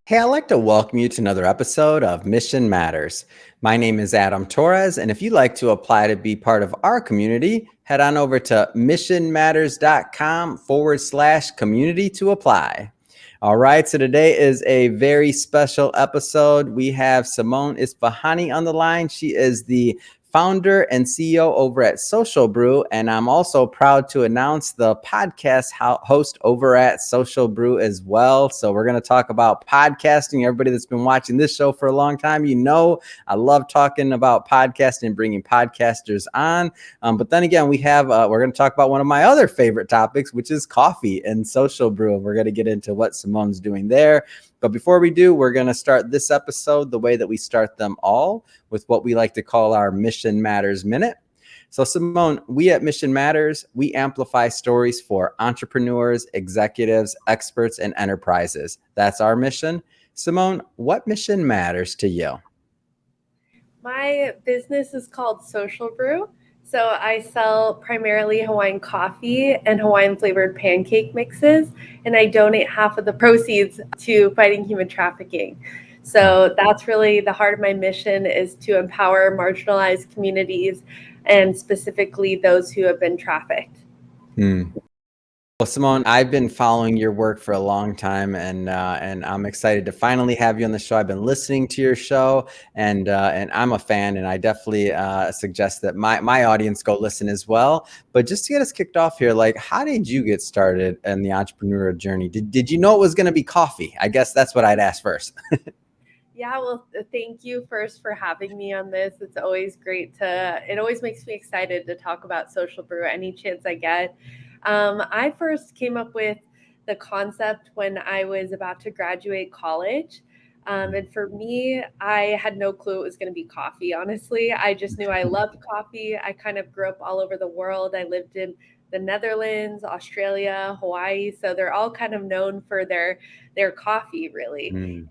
Hey, I'd like to welcome you to another episode of Mission Matters. My name is Adam Torres, and if you'd like to apply to be part of our community, head on over to missionmatters.com/community to apply. All right, so today is a very special episode. We have Simone Ispahani on the line. She is the founder and CEO over at Social Brew. And I'm also proud to announce the podcast host over at Social Brew as well. So we're going to talk about podcasting. Everybody that's been watching this show for a long time, you know, I love talking about podcasting and bringing podcasters on. But then again, we're going to talk about one of my other favorite topics, which is coffee and Social Brew. And we're going to get into what Simone's doing there. But before we do, we're going to start this episode the way that we start them all, with what we like to call our Mission Matters Minute. So Simone, we at Mission Matters, we amplify stories for entrepreneurs, executives, experts, and enterprises. That's our mission. Simone, what mission matters to you? My business is called Social Brew. So I sell primarily Hawaiian coffee and Hawaiian flavored pancake mixes, and I donate half of the proceeds to fighting human trafficking. So that's really the heart of my mission, is to empower marginalized communities and specifically those who have been trafficked. Well, Simone, I've been following your work for a long time, and I'm excited to finally have you on the show. I've been listening to your show, and I'm a fan, and I definitely suggest that my audience go listen as well. But just to get us kicked off here, like, how did you get started in the entrepreneurial journey? Did you know it was going to be coffee? I guess that's what I'd ask first. Yeah, well, thank you first for having me on this. It's always great it always makes me excited to talk about Social Brew any chance I get. I first came up with the concept when I was about to graduate college. And for me, I had no clue it was going to be coffee, honestly. I just knew I loved coffee. I kind of grew up all over the world. I lived in the Netherlands, Australia, Hawaii. So they're all kind of known for their coffee, really. And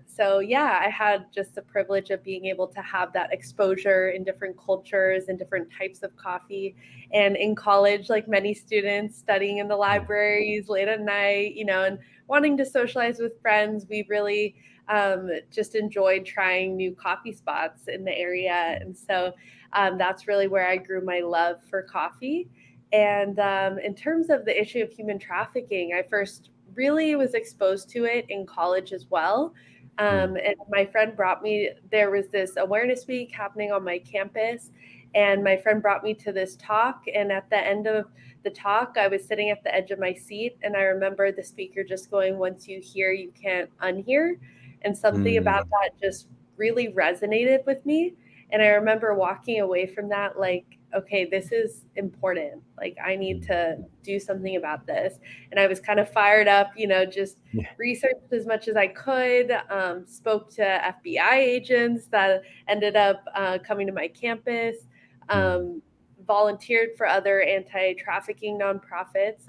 so, yeah, I had just the privilege of being able to have that exposure in different cultures and different types of coffee. And in college, like many students, studying in the libraries late at night, and wanting to socialize with friends, we really just enjoyed trying new coffee spots in the area. And so that's really where I grew my love for coffee. And in terms of the issue of human trafficking, I first really was exposed to it in college as well. And my friend there was this awareness week happening on my campus, and my friend brought me to this talk. And at the end of the talk, I was sitting at the edge of my seat, and I remember the speaker just going, "Once you hear, you can't unhear." And something about that just really resonated with me. And I remember walking away from that like, okay, this is important. Like, I need to do something about this. And I was kind of fired up, just researched as much as I could, spoke to FBI agents that ended up coming to my campus, volunteered for other anti-trafficking nonprofits,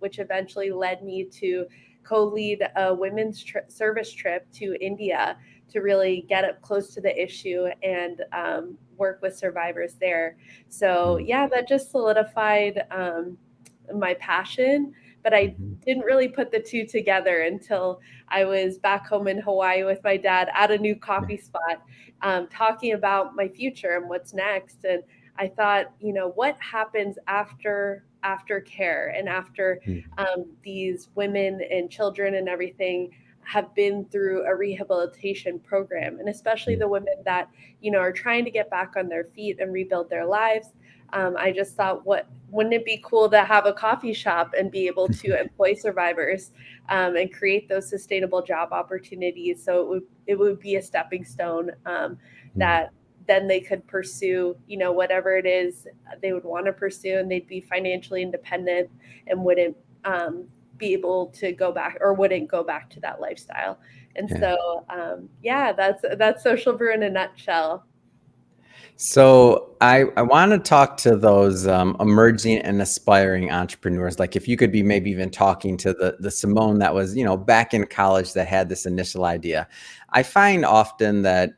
which eventually led me to co-lead a women's service trip to India to really get up close to the issue and work with survivors there. So yeah, that just solidified my passion, but I didn't really put the two together until I was back home in Hawaii with my dad at a new coffee spot, talking about my future and what's next. And I thought, what happens after care and after these women and children and everything have been through a rehabilitation program, and especially the women that, are trying to get back on their feet and rebuild their lives. I just thought, wouldn't it be cool to have a coffee shop and be able to employ survivors and create those sustainable job opportunities? So it would be a stepping stone that then they could pursue, whatever it is they would want to pursue, and they'd be financially independent and wouldn't be able to go back, or wouldn't go back to that lifestyle. And so, that's Social Brew in a nutshell. So I want to talk to those emerging and aspiring entrepreneurs. Like, if you could be maybe even talking to the Simone that was, back in college, that had this initial idea. I find often that,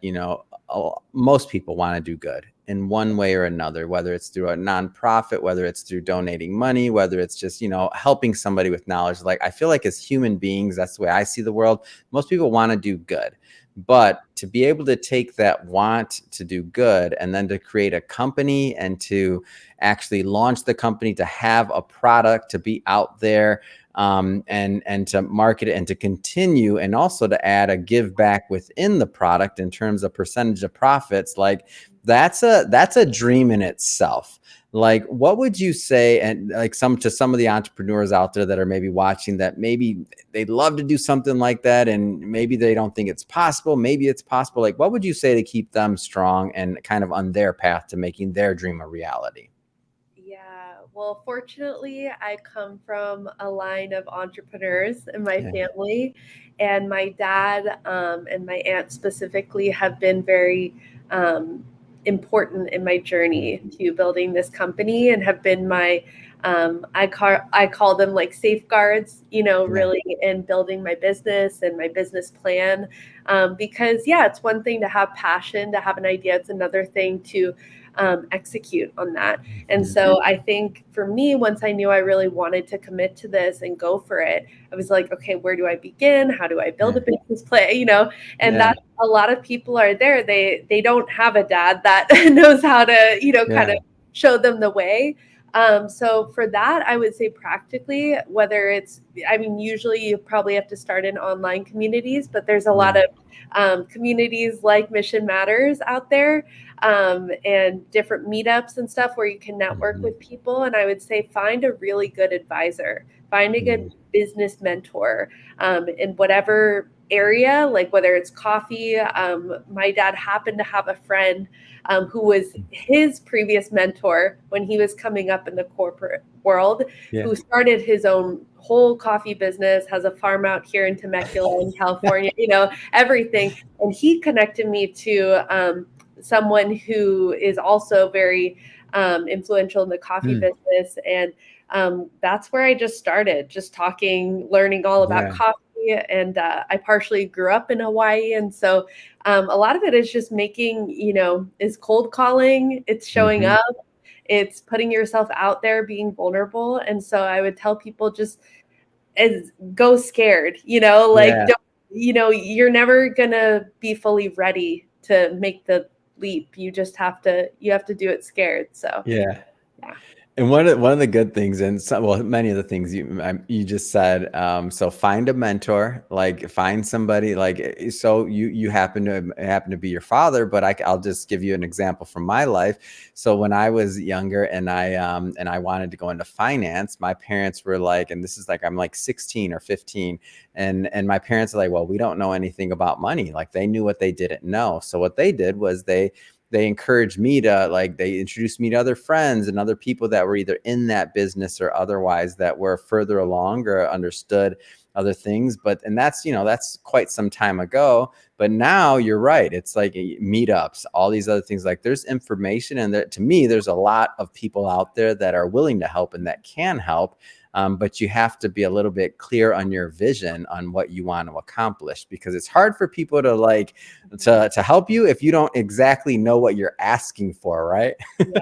most people want to do good. in one way or another, whether it's through a nonprofit, whether it's through donating money, whether it's just, helping somebody with knowledge. Like, I feel like as human beings, that's the way I see the world. Most people want to do good. But to be able to take that want to do good and then to create a company and to actually launch the company, to have a product, to be out there, and to market it and to continue, and also to add a give back within the product in terms of percentage of profits, like that's a dream in itself. Like, what would you say, and like some of the entrepreneurs out there that are maybe watching, that maybe they'd love to do something like that and maybe they don't think it's possible, maybe it's possible, like what would you say to keep them strong and kind of on their path to making their dream a reality? Yeah, well, fortunately, I come from a line of entrepreneurs in my Yeah. family, and my dad and my aunt specifically have been very important in my journey to building this company, and have been my I call them like safeguards, Yeah. really in building my business and my business plan. Because yeah, it's one thing to have passion, to have an idea; it's another thing to execute on that. And Mhm. so I think for me, once I knew I really wanted to commit to this and go for it, I was like, okay, where do I begin? How do I build Yeah. a business plan? And Yeah. that a lot of people are there. They don't have a dad that knows how to, kind Yeah. of show them the way. So for that, I would say practically, whether it's, I mean, usually you probably have to start in online communities, but there's a lot Yeah. of communities like Mission Matters out there, and different meetups and stuff where you can network Mhm. with people. And I would say find a really good advisor, find a good Mhm. business mentor in whatever area, like whether it's coffee. My dad happened to have a friend who was his previous mentor when he was coming up in the corporate world, Yeah. who started his own whole coffee business, has a farm out here in Temecula in California, everything. And he connected me to someone who is also very influential in the coffee Mm. business. And that's where I just started, just talking, learning all about Yeah. coffee. And I partially grew up in Hawaii. And so a lot of it is just making, is cold calling, it's showing Mhm. up, it's putting yourself out there, being vulnerable. And so I would tell people just go scared, like Yeah. don't, you're never gonna be fully ready to make the leap. You have to do it scared. So Yeah. yeah. And one of the good things, and many of the things you just said. So find a mentor, like find somebody, like so you happen to be your father, but I'll just give you an example from my life. So when I was younger and I wanted to go into finance, my parents were like, and this is like I'm like 16 or 15, and my parents are like, well, we don't know anything about money. Like they knew what they didn't know. So what they did was they encouraged me to, like, they introduced me to other friends and other people that were either in that business or otherwise that were further along or understood other things. And that's quite some time ago. But now you're right, it's like meetups, all these other things. Like there's information, and to me there's a lot of people out there that are willing to help and that can help. But you have to be a little bit clear on your vision on what you want to accomplish, because it's hard for people to to help you if you don't exactly know what you're asking for, right? Yeah.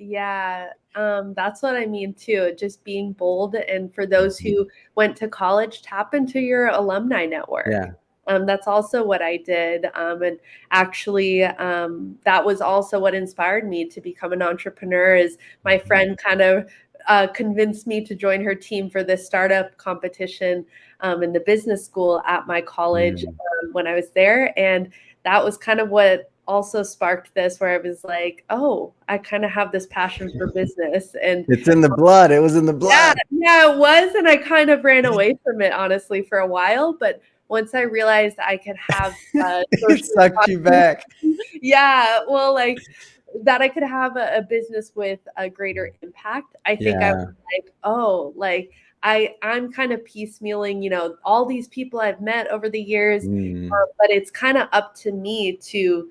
Yeah, that's what I mean too, just being bold. And for those Mhm. who went to college, tap into your alumni network. Yeah. That's also what I did. And actually, that was also what inspired me to become an entrepreneur. Is my Mhm. friend kind of convinced me to join her team for this startup competition in the business school at my college Mm. when I was there. And that was kind of what also sparked this, where I was like, oh, I kind of have this passion for business. And It's in the blood. It was in the yeah, blood. yeah, it was. And I kind of ran away from it, honestly, for a while. But once I realized I could have It social sucked you back. yeah, well, like that I could have a business with a greater impact. I think I was Yeah. like, oh, like I'm kind of piecemealing, all these people I've met over the years, Mm. but it's kind of up to me to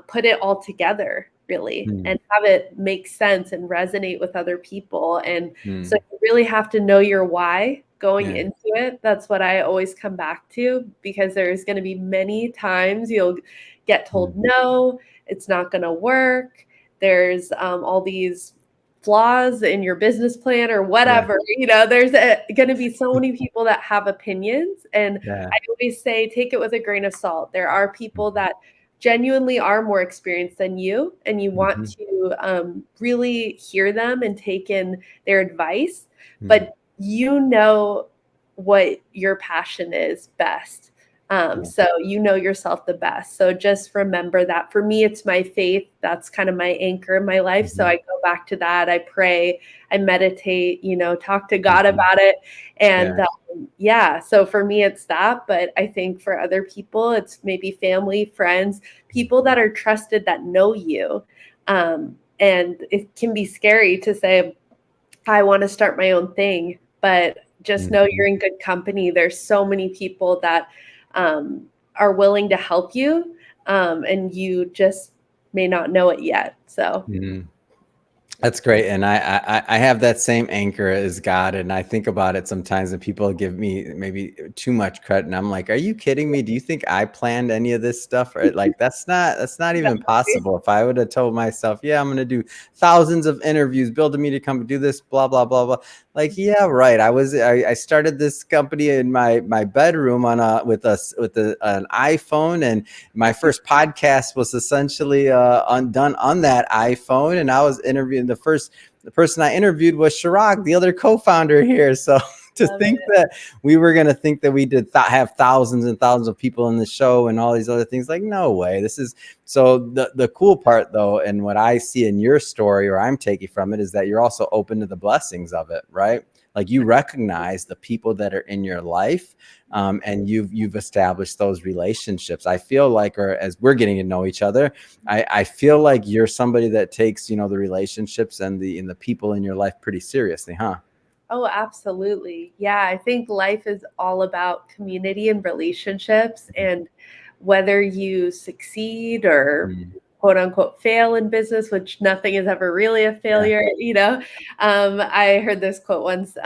put it all together, really, Mm. and have it make sense and resonate with other people. And so Mm. you really have to know your why. going Yeah. into it. That's what I always come back to, because there's going to be many times you'll get told Mm. no, it's not going to work. There's all these flaws in your business plan or Yeah. whatever. There's going to be so many people that have opinions. And Yeah. I always say, take it with a grain of salt. There are people Mhm. that genuinely are more experienced than you, and you want Mhm. to really hear them and take in their advice. Mm. But you know what your passion is best. Yeah. So you know yourself the best. So just remember that. For me, it's my faith. That's kind of my anchor in my life. So Mhm. I go back to that. I pray, I meditate, talk to God Mhm. about it. And Yeah. yeah, so for me, it's that. But I think for other people, it's maybe family, friends, people that are trusted that know you. And it can be scary to say, I want to start my own thing, but just know Mhm. you're in good company. There's so many people that are willing to help you, and you just may not know it yet. So, Mhm. That's great, and I have that same anchor as God, and I think about it sometimes, and people give me maybe too much credit, and I'm like, "Are you kidding me? Do you think I planned any of this stuff?" Or like, that's not even exactly. possible. If I would have told myself, "Yeah, I'm gonna do thousands of interviews, build a media company, do this, blah blah blah blah," like, yeah, right. I started this company in my bedroom on a with an iPhone, and my first podcast was essentially done on that iPhone, and I was interviewing the person I interviewed was Chirag, the other co-founder here. So to Love think it. that we were going to think that we did have thousands and thousands of people in the show and all these other things, like, no way. This is so the cool part though, and what I see in your story, or I'm taking from it, is that you're also open to the blessings of it, right? Like you recognize the people that are in your life, and you've established those relationships. I feel like, or as we're getting to know each other, I feel like you're somebody that takes the relationships and the people in your life pretty seriously, huh? Oh, absolutely. Yeah, I think life is all about community and relationships. And whether you succeed or Mm. quote unquote fail in business, which nothing is ever really a Yeah, failure. I heard this quote once,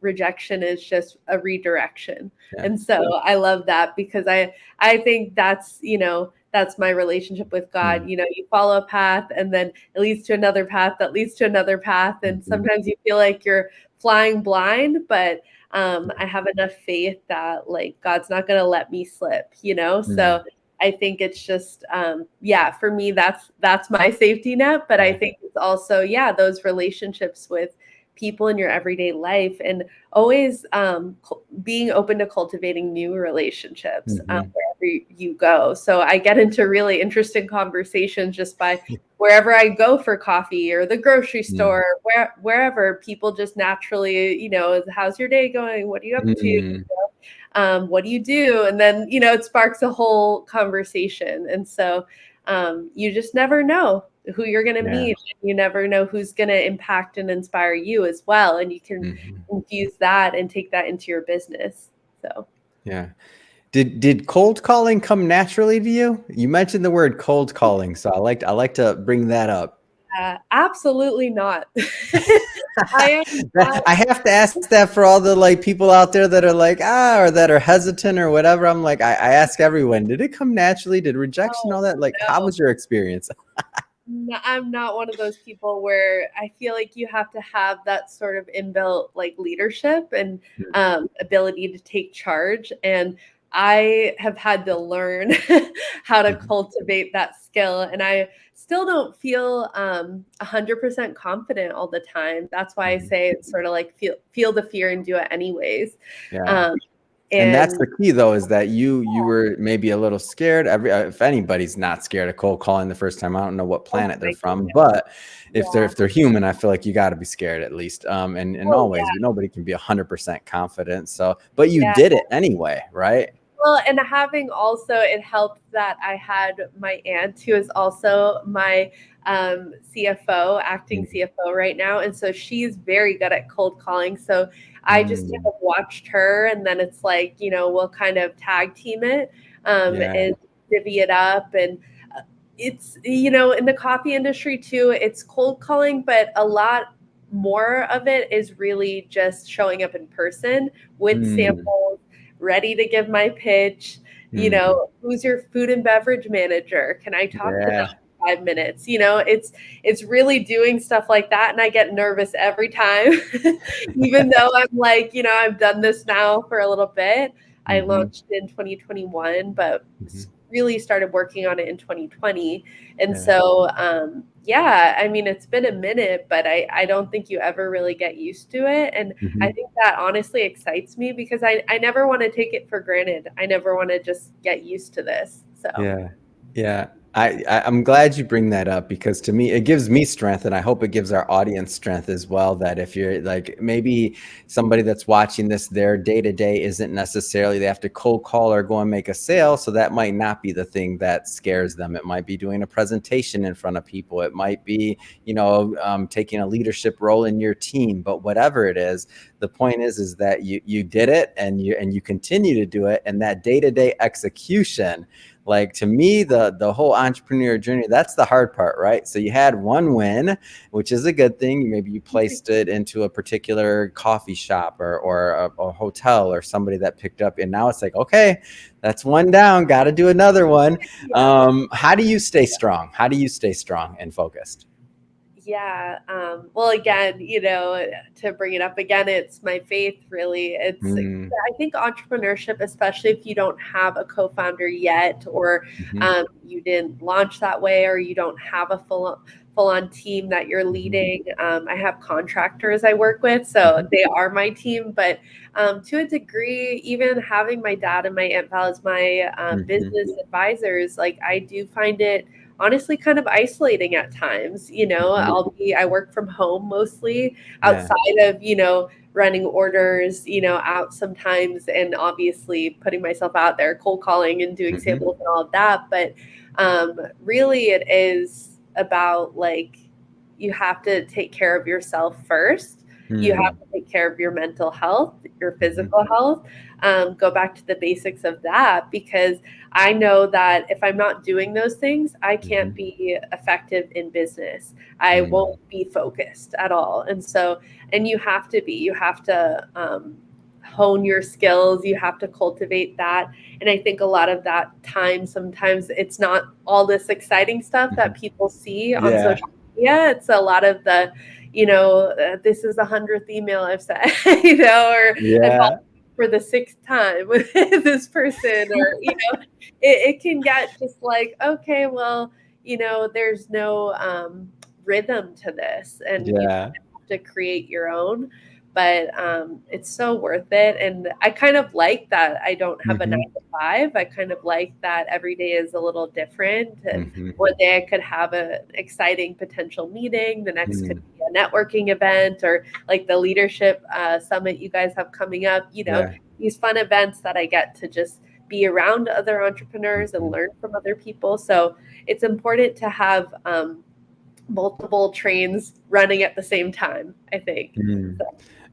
rejection is just a redirection. yeah. And so I love that, because I think that's my relationship with God. Mm. You follow a path, and then it leads to another path that leads to another path. And Mhm. sometimes you feel like you're flying blind, but I have enough faith that like God's not going to let me slip. Mm. So I think it's just yeah, for me that's my safety net, but I Yeah. think it's also, yeah, those relationships with people in your everyday life, and always being open to cultivating new relationships Mhm. wherever you go. So I get into really interesting conversations just by wherever I go for coffee or the grocery Mm. store, wherever people just naturally, how's your day going? What are you up to? Mm. What do you do? And then, it sparks a whole conversation. And so you just never know who you're going to Yeah. meet. You never know who's going to impact and inspire you as well. And you can Mhm. infuse that and take that into your business. So, Yeah. Did cold calling come naturally to you? You mentioned the word cold calling, so I like to bring that up. absolutely not. I am not. I have to ask that for all the like people out there that are like, or that are hesitant or whatever. I'm like, I ask everyone, did it come naturally? Did rejection, No, all that? Like, how no. was your experience? I'm not one of those people where I feel like you have to have that sort of inbuilt like leadership and ability to take charge. And I have had to learn how to Mhm. cultivate that skill. And I still don't feel 100% confident all the time. That's why I Mhm. say it's sort of like feel the fear and do it anyways. Yeah. Um, And that's and the key though, is that you were maybe a little scared. If anybody's not scared of cold calling the first time, I don't know what oh planet they're my from, goodness, but if they're yeah. if they're human, I feel like you got to be scared at least. And Oh always, yeah, nobody can be 100% confident. So, but you yeah. did it anyway, right? Well, and having also, it helped that I had my aunt who is also my CFO, acting Mhm. CFO right now. And so she's very good at cold calling. So I just kind Mm. of watched her, and then it's like, we'll kind of tag team it Yeah. and divvy it up. And it's, in the coffee industry too, it's cold calling, but a lot more of it is really just showing up in person with Mm, samples, ready to give my pitch. mm, Who's your food and beverage manager? Can I talk to them yeah. for 5 minutes? It's really doing stuff like that, and I get nervous every time, even though I'm like, I've done this now for a little bit. I Hmm. launched in 2021, but Hmm. really started working on it in 2020. And Yeah. so, yeah, I mean, it's been a minute, but I don't think you ever really get used to it. And I Hmm. think that honestly excites me because I never want to take it for granted. I never want to just get used to this. So, Yeah. Yeah. I'm glad you bring that up because to me, it gives me strength, and I hope it gives our audience strength as well. That if you're like maybe somebody that's watching this, their day to day isn't necessarily they have to cold call or go and make a sale. So that might not be the thing that scares them. It might be doing a presentation in front of people. It might be, taking a leadership role in your team. But whatever it is, the point is that you did it and you continue to do it, and that day to day execution, like to me, the whole entrepreneur journey, that's the hard part, right? So you had one win, which is a good thing. Maybe you placed it into a particular coffee shop or a hotel or somebody that picked up, and now it's like, okay, that's one down, got to do another one. yeah. How do you stay strong? How do you stay strong and focused? Yeah. Well, again, to bring it up again, it's my faith, really. Mm, I think entrepreneurship, especially if you don't have a co founder yet, or mhm, you didn't launch that way, or you don't have a full on team that you're mhm, leading. I have contractors I work with, so mhm, they are my team. But to a degree, even having my dad and my Aunt Val as my mhm, business advisors, like I do find it honestly kind of isolating at times. mhm. I work from home mostly Yeah. outside of, running orders, out sometimes, and obviously putting myself out there, cold calling and doing Mhm, samples and all of that. But really, it is about like you have to take care of yourself first. You have mm, to take care of your mental health, your mhm, physical health. Go back to the basics of that because I know that if I'm not doing those things, I can't mhm, be effective in business. I mm, won't be focused at all. And you have to be, you have to hone your skills, you have to cultivate that. And I think a lot of that time, sometimes it's not all this exciting stuff that mhm. people see on Yeah. social media. It's a lot of the, this is the 100th email I've sent, or I Yeah. for the sixth time with this person, or it can get just like, okay, well, there's no rhythm to this, and you Yeah. kind of have to create your own. But it's so worth it, and I kind of like that I don't have a nine Mhm, to five. I kind of like that every day is a little different, and mhm, one day I could have an exciting potential meeting, the next could mm. be a networking event, or like the leadership summit you guys have coming up. Yeah. These fun events that I get to just be around other entrepreneurs and Mhm, learn from other people. So it's important to have multiple trains running at the same time, I think. mm. So,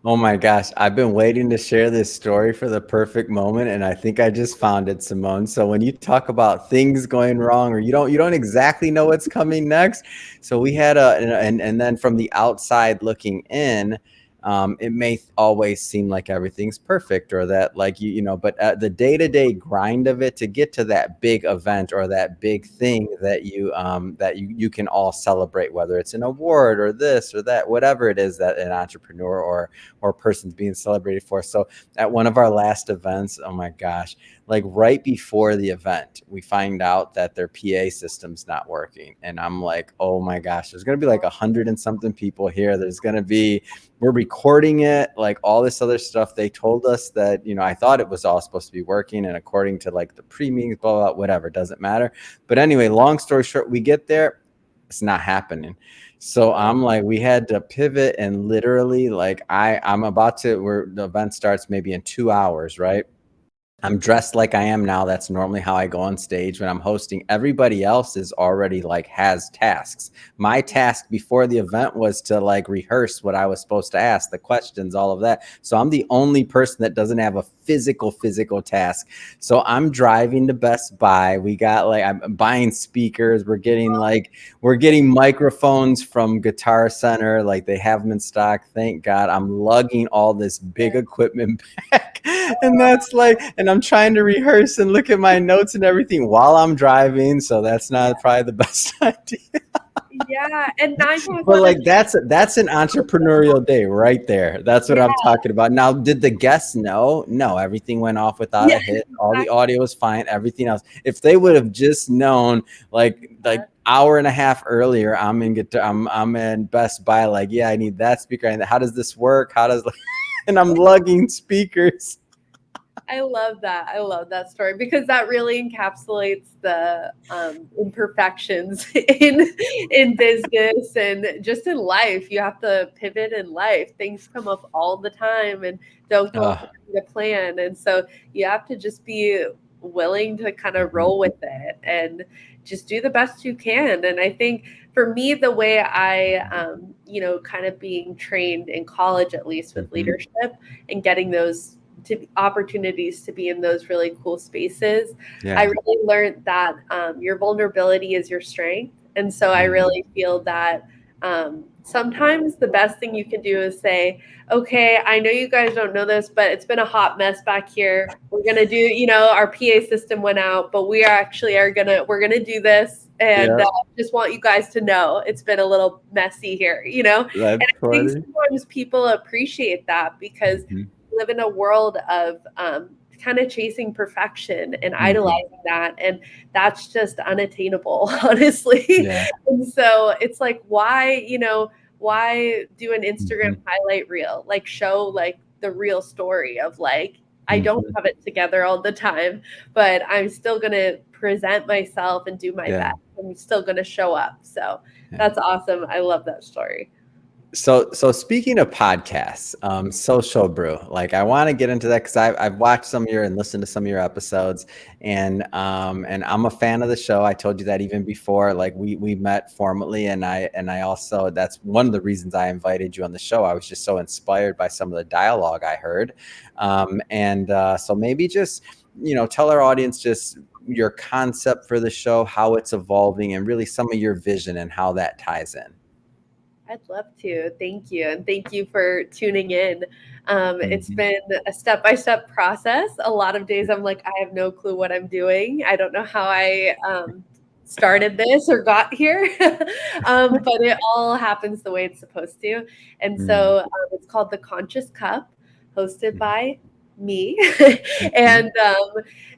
Oh my gosh, I've been waiting to share this story for the perfect moment, and I think I just found it, Simone. So when you talk about things going wrong, or you don't exactly know what's coming next, so we had and then from the outside looking in, it may always seem like everything's perfect, or that like but the day to day grind of it to get to that big event or that big thing that you can all celebrate, whether it's an award or this or that, whatever it is that an entrepreneur or person's being celebrated for. So at one of our last events, oh my gosh, like right before the event, we find out that their PA system's not working. And I'm like, oh my gosh, there's going to be like 100 and something people here. We're recording it, like all this other stuff. They told us that, I thought it was all supposed to be working. And according to like the pre-meetings, blah, blah, blah, whatever, doesn't matter. But anyway, long story short, we get there, it's not happening. So oh, I'm like, we had to pivot, and literally like I'm about to where the event starts maybe in 2 hours, right? I'm dressed like I am now. That's normally how I go on stage when I'm hosting. Everybody else is already like has tasks. My task before the event was to like rehearse what I was supposed to ask, the questions, all of that. So I'm the only person that doesn't have a physical task. So I'm driving to Best Buy. We got like, I'm buying speakers. We're getting microphones from Guitar Center. Like they have them in stock. Thank God. I'm lugging all this big equipment back. And that's like, and I'm trying to rehearse and look at my notes and everything while I'm driving. So that's not probably the best idea. Yeah, and 9 times But out of like that's an entrepreneurial day right there. That's what yeah, I'm talking about. Now, did the guests know? No, everything went off without yeah, a hit. All the audio was fine. Everything else. If they would have just known, like hour and a half earlier, I'm in Best Buy. Like, yeah, I need that speaker. And how does this work? How does and I'm lugging speakers. I love that. I love that story because that really encapsulates the imperfections in business and just in life. You have to pivot in life. Things come up all the time and don't go Uh, according to plan. And so you have to just be willing to kind of mhm, roll with it and just do the best you can. And I think for me, the way kind of being trained in college, at least with mhm. leadership and getting those opportunities to be in those really cool spaces, I Yeah. really learned that your vulnerability is your strength. And so I Mm, really feel that sometimes the best thing you can do is say, okay, I know you guys don't know this, but it's been a hot mess back here. We're going to do, our PA system went out, but we're going to do this. And yeah, just want you guys to know it's been a little messy here, And that's I think funny. sometimes people appreciate that because Mhm, live in a world of kind of chasing perfection and mhm. idolizing that. And that's just unattainable, honestly. Yeah. And so it's like, why do an Instagram Mhm, highlight reel? Like show like the real story of like, I don't mhm. have it together all the time, but I'm still going to present myself and do my Yeah. best. I'm still going to show up. So Yeah. that's awesome. I love that story. So speaking of podcasts, Social Brew, like I want to get into that because I've watched some of your and listened to some of your episodes, and I'm a fan of the show. I told you that even before, like we met formally, and I also, that's one of the reasons I invited you on the show. I was just so inspired by some of the dialogue I heard, and so maybe just tell our audience just your concept for the show, how it's evolving, and really some of your vision and how that ties in. I'd love to. Thank you. And thank you for tuning in. It's Mhm. been a step by step process. A lot of days I'm like, I have no clue what I'm doing. I don't know how I started this or got here, but it all happens the way it's supposed to. And Mm. so it's called The Conscious Cup, hosted Mhm. by me. Mhm. And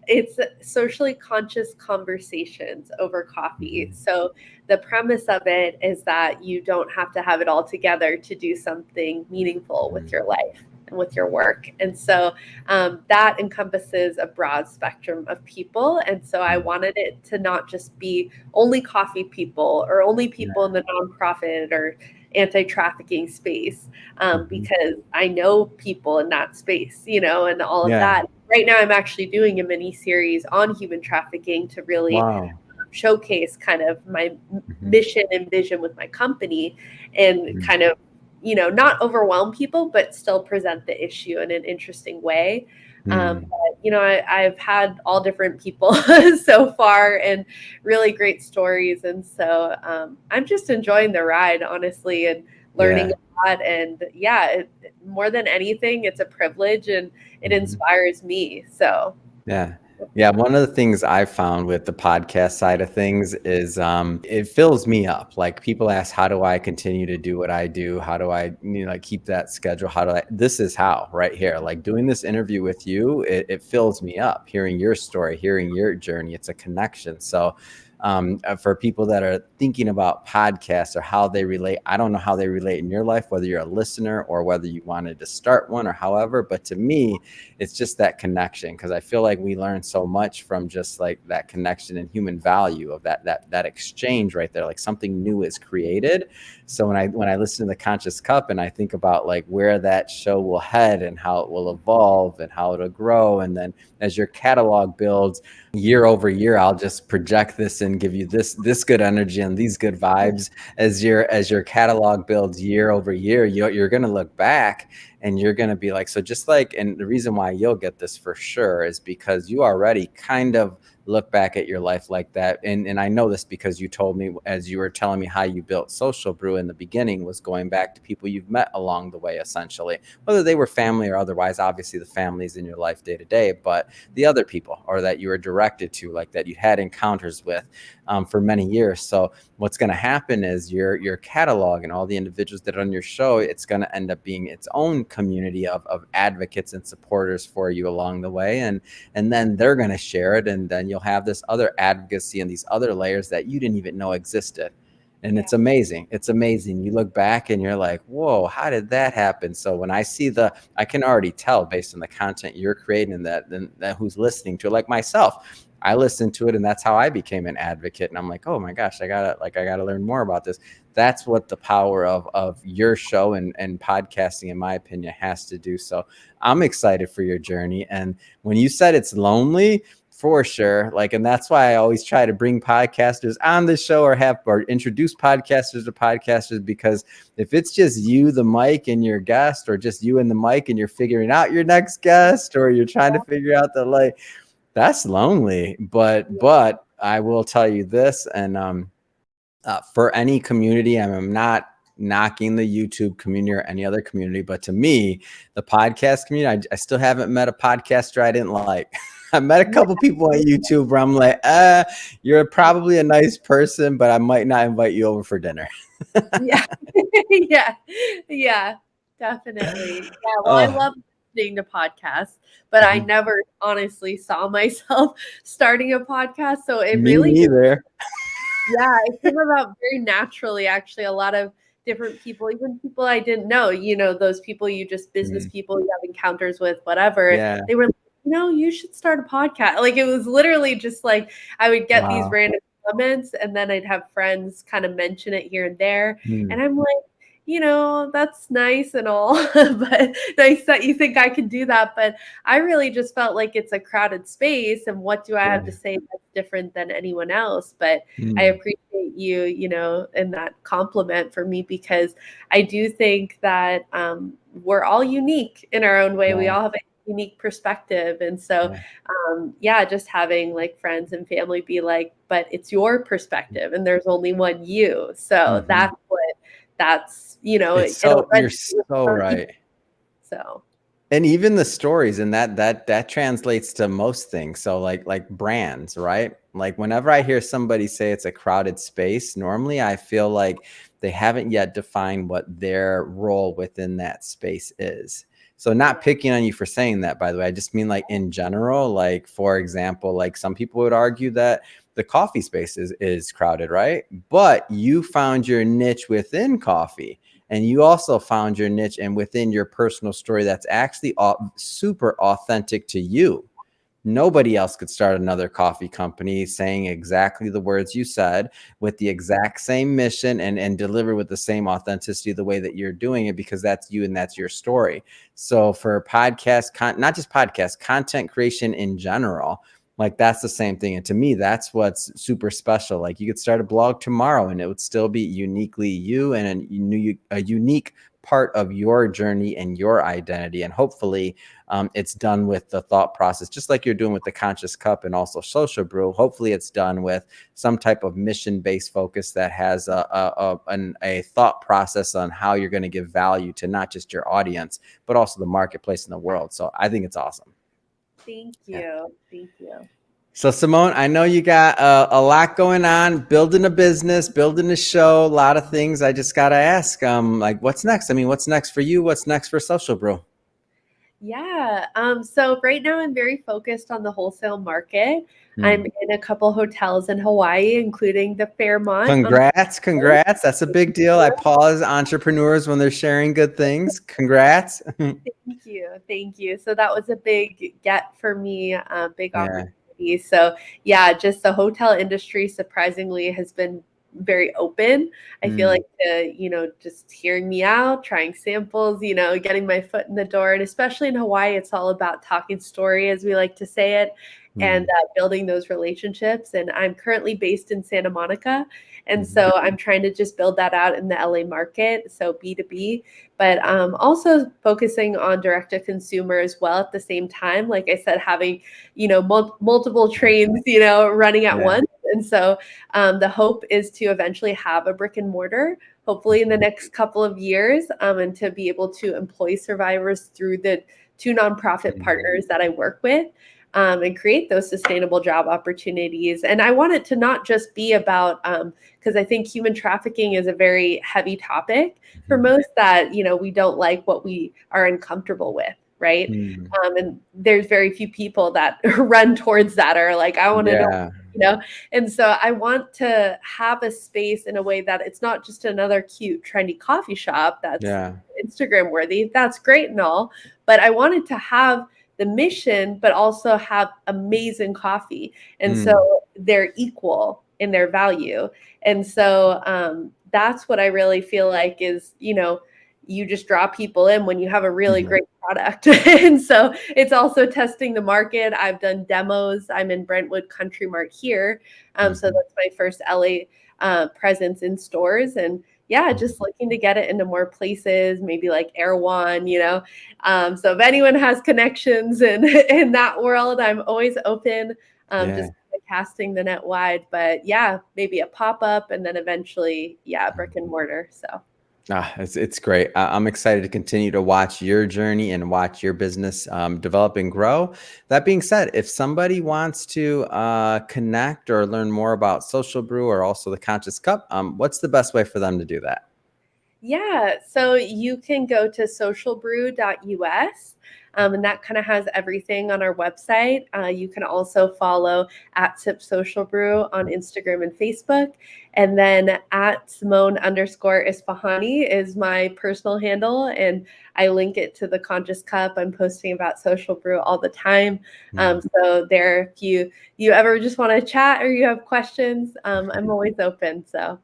it's socially conscious conversations over coffee. Mhm. So the premise of it is that you don't have to have it all together to do something meaningful with Mhm. your life and with your work. And so that encompasses a broad spectrum of people. And so I Mhm. wanted it to not just be only coffee people or only Yeah. people in the nonprofit or anti-trafficking space, Mhm. because I know people in that space, and all of Yeah. that. Right now, I'm actually doing a mini series on human trafficking to really Wow. showcase kind of my Mhm. mission and vision with my company and Mhm. kind of not overwhelm people but still present the issue in an interesting way. Mm. But I've had all different people so far and really great stories, and so I'm just enjoying the ride, honestly, and learning Yeah. a lot. And yeah, more than anything, it's a privilege and it Mhm. inspires me. So Yeah. Yeah, one of the things I've found with the podcast side of things is it fills me up. Like people ask, how do I continue to do what I do? How do I, like keep that schedule? How do I, this is how right here, like doing this interview with you, it fills me up, hearing your story, hearing your journey. It's a connection. So for people that are thinking about podcasts or how they relate, I don't know how they relate in your life, whether you're a listener or whether you wanted to start one or however, but to me, it's just that connection, because I feel like we learn so much from just like that connection and human value of that exchange right there. Like something new is created. So when I listen to the Conscious Cup and I think about like where that show will head and how it will evolve and how it'll grow, and then as your catalog builds year over year, I'll just project this and give you this good energy and these good vibes. As your catalog builds year over year, you're going to look back and you're going to be like, so just like, and the reason why you'll get this for sure is because you already kind of look back at your life like that. And I know this because you told me, as you were telling me how you built Social Brew in the beginning, was going back to people you've met along the way, essentially, whether they were family or otherwise. Obviously the families in your life day to day, but the other people, or that you were directed to, like that you had encounters with for many years. So what's going to happen is your catalog and all the individuals that are on your show, it's going to end up being its own community of advocates and supporters for you along the way. And then they're going to share it, and then you'll have this other advocacy and these other layers that you didn't even know existed. And it's amazing. It's amazing. You look back and you're like, whoa, how did that happen? So when I see I can already tell based on the content you're creating and that who's listening to it, like myself, I listened to it, and that's how I became an advocate. And I'm like, oh my gosh, I gotta learn more about this. That's what the power of your show and podcasting, in my opinion, has to do. So I'm excited for your journey. And when you said it's lonely, for sure. Like, and that's why I always try to bring podcasters on the show, or introduce podcasters to podcasters, because if it's just you, the mic, and your guest, or just you and the mic and you're figuring out your next guest, or you're trying to figure out that's lonely. But I will tell you this, and for any community, I'm not knocking the YouTube community or any other community, but to me, the podcast community, I still haven't met a podcaster I didn't like. I met a couple people on YouTube where I'm like, you're probably a nice person, but I might not invite you over for dinner. Yeah. Yeah, definitely. Yeah, well, I Oh, love listening to podcasts, but I never honestly saw myself starting a podcast. So it me really just, neither. it came about very naturally, actually. A lot of different people, even people I didn't know, those people business people you have encounters with, whatever, Yeah. they were like, you should start a podcast. Like, it was literally just like, I would get these Wow. random comments, and then I'd have friends kind of mention it here and there. And I'm like, that's nice and all, but nice that you think I could do that. But I really just felt like it's a crowded space, and what do I have to Yeah. say that's different than anyone else? But I Mm. appreciate you, and that compliment for me, because I do think that we're all unique in our own way. We Yeah. all have a unique perspective. And so, Yeah. just having like friends and family be like, but it's your perspective and there's only one you. So Mhm. it'll You're resonate with so more people. right. So, And even the stories, and that translates to most things. So like brands, right? Like whenever I hear somebody say it's a crowded space, normally I feel like they haven't yet defined what their role within that space is. So not picking on you for saying that, by the way. I just mean like in general, like for example, like some people would argue that the coffee space is crowded, right? But you found your niche within coffee. And you also found your niche and within your personal story that's actually super authentic to you. Nobody else could start another coffee company saying exactly the words you said with the exact same mission and deliver with the same authenticity the way that you're doing it, because that's you and that's your story. So for not just podcast, content creation in general, like that's the same thing. And to me, that's what's super special. Like you could start a blog tomorrow and it would still be uniquely you and a unique part of your journey and your identity. And hopefully it's done with the thought process, just like you're doing with the Conscious Cup and also Social Brew. Hopefully it's done with some type of mission-based focus that has a thought process on how you're going to give value to not just your audience, but also the marketplace in the world. So I think it's awesome. thank Yeah. you. Thank you. So Simone, I know you got a lot going on, building a business, building a show, a lot of things. I just got to ask, like what's next? I mean, what's next for you? What's next for Social Brew? Yeah. So right now I'm very focused on the wholesale market. I'm Hmm. in a couple hotels in Hawaii, including the Fairmont on Congrats. That's a big deal. I pause entrepreneurs when they're sharing good things. Congrats. Thank you. Thank you. So that was a big get for me, big Yeah. opportunity. So yeah, just the hotel industry surprisingly has been very open. I feel Mm. like just hearing me out, trying samples, getting my foot in the door. And especially in Hawaii, it's all about talking story, as we like to say it. and Mm. building those relationships. And I'm currently based in Santa Monica. And Mhm. so I'm trying to just build that out in the LA market, so B2B, but also focusing on direct to consumer as well at the same time. Like I said, having, multiple trains, running at Yeah. once. And so the hope is to eventually have a brick and mortar, hopefully in the next couple of years, and to be able to employ survivors through the two nonprofit Mhm. partners that I work with, and create those sustainable job opportunities. And I want it to not just be about, because I think human trafficking is a very heavy topic for Mhm. most that, we don't like what we are uncomfortable with, right? Mm. And there's very few people that run towards that or like, I want to know, Yeah. you know? And so I want to have a space in a way that it's not just another cute, trendy coffee shop that's Yeah. Instagram worthy. That's great and all, but I wanted to have the mission, but also have amazing coffee. And so Mm. they're equal in their value. And so that's what I really feel like is, you just draw people in when you have a really Mhm. great product. And so it's also testing the market. I've done demos. I'm in Brentwood Country Mart here. So Mhm. that's my first LA presence in stores. And yeah, Mhm. just looking to get it into more places, maybe like Erewhon, so if anyone has connections in that world, I'm always open, Yeah. just casting the net wide. But yeah, maybe a pop-up and then eventually, yeah, brick and mortar. So It's great. I'm excited to continue to watch your journey and watch your business develop and grow. That being said, if somebody wants to connect or learn more about Social Brew or also the Conscious Cup, what's the best way for them to do that? yeah, so you can go to socialbrew.us. And that kind of has everything on our website. You can also follow at Sip Social Brew on Instagram and Facebook. And then at Simone_Ispahani is my personal handle. And I link it to the Conscious Cup. I'm posting about Social Brew all the time. Mm. So there, if you ever just want to chat or you have questions, I'm always open. So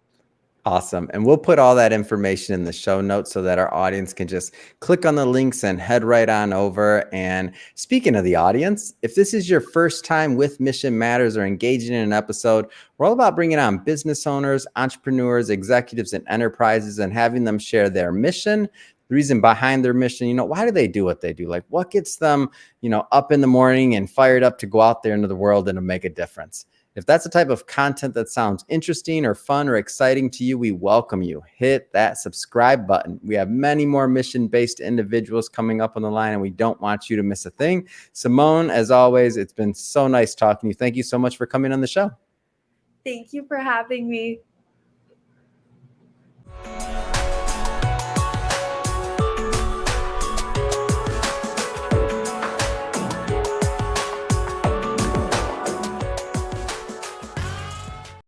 Awesome. And we'll put all that information in the show notes so that our audience can just click on the links and head right on over. And speaking of the audience, if this is your first time with Mission Matters or engaging in an episode, we're all about bringing on business owners, entrepreneurs, executives, and enterprises and having them share their mission, the reason behind their mission. Why do they do what they do? Like what gets them, up in the morning and fired up to go out there into the world and to make a difference? If that's the type of content that sounds interesting or fun or exciting to you, we welcome you. Hit that subscribe button. We have many more mission-based individuals coming up on the line, and we don't want you to miss a thing. Simone, as always, it's been so nice talking to you. Thank you so much for coming on the show. thank you for having me.